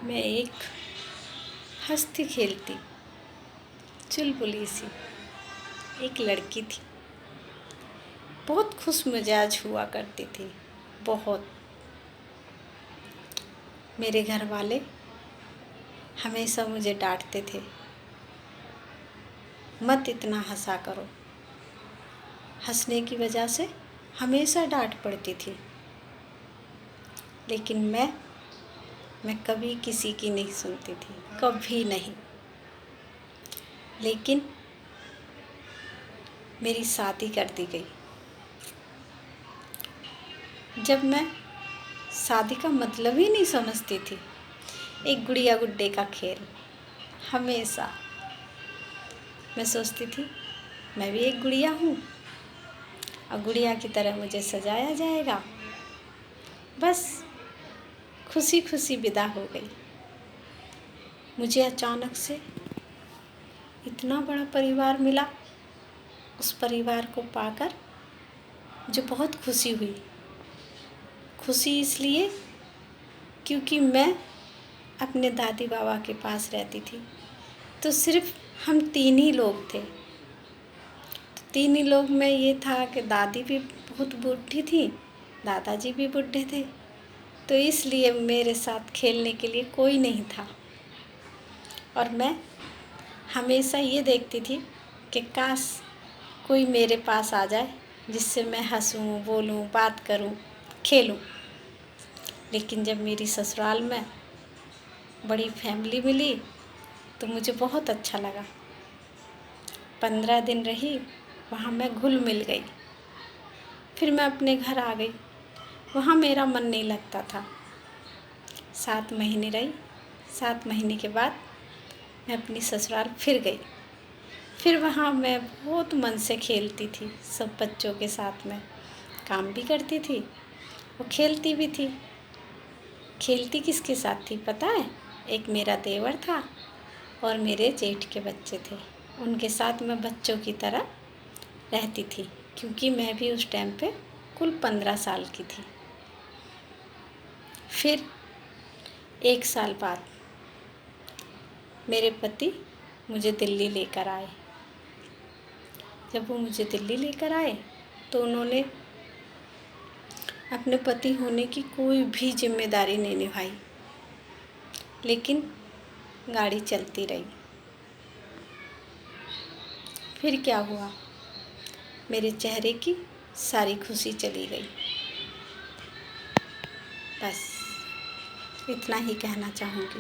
मैं एक हंसती खेलती चुलबुली सी एक लड़की थी। बहुत खुश मिजाज हुआ करती थी। बहुत। मेरे घर वाले हमेशा मुझे डांटते थे, मत इतना हंसा करो। हंसने की वजह से हमेशा डांट पड़ती थी। लेकिन मैं कभी किसी की नहीं सुनती थी, कभी नहीं। लेकिन मेरी शादी कर दी गई। जब मैं शादी का मतलब ही नहीं समझती थी, एक गुड़िया गुड्डे का खेल। हमेशा मैं सोचती थी मैं भी एक गुड़िया हूँ और गुड़िया की तरह मुझे सजाया जाएगा। बस खुशी खुशी विदा हो गई। मुझे अचानक से इतना बड़ा परिवार मिला। उस परिवार को पाकर मुझे बहुत खुशी हुई। खुशी इसलिए क्योंकि मैं अपने दादी बाबा के पास रहती थी, तो सिर्फ हम 3 ही लोग थे। तो 3 ही लोग में ये था कि दादी भी बहुत बूढ़ी थी, दादाजी भी बूढ़े थे, तो इसलिए मेरे साथ खेलने के लिए कोई नहीं था। और मैं हमेशा ये देखती थी कि काश कोई मेरे पास आ जाए जिससे मैं हंसूं, बोलूं, बात करूं, खेलूं। लेकिन जब मेरी ससुराल में बड़ी फैमिली मिली तो मुझे बहुत अच्छा लगा। 15 दिन रही, वहाँ मैं घुल मिल गई। फिर मैं अपने घर आ गई। वहाँ मेरा मन नहीं लगता था। 7 महीने रही। 7 महीने के बाद मैं अपनी ससुराल फिर गई। फिर वहाँ मैं बहुत मन से खेलती थी, सब बच्चों के साथ में काम भी करती थी और खेलती भी थी। खेलती किसके साथ थी पता है? एक मेरा देवर था और मेरे जेठ के बच्चे थे। उनके साथ मैं बच्चों की तरह रहती थी, क्योंकि मैं भी उस टाइम पे कुल 15 साल की थी। फिर 1 साल बाद मेरे पति मुझे दिल्ली लेकर आए। जब वो मुझे दिल्ली लेकर आए तो उन्होंने अपने पति होने की कोई भी जिम्मेदारी नहीं निभाई, लेकिन गाड़ी चलती रही। फिर क्या हुआ? मेरे चेहरे की सारी खुशी चली गई। बस इतना ही कहना चाहूँगी।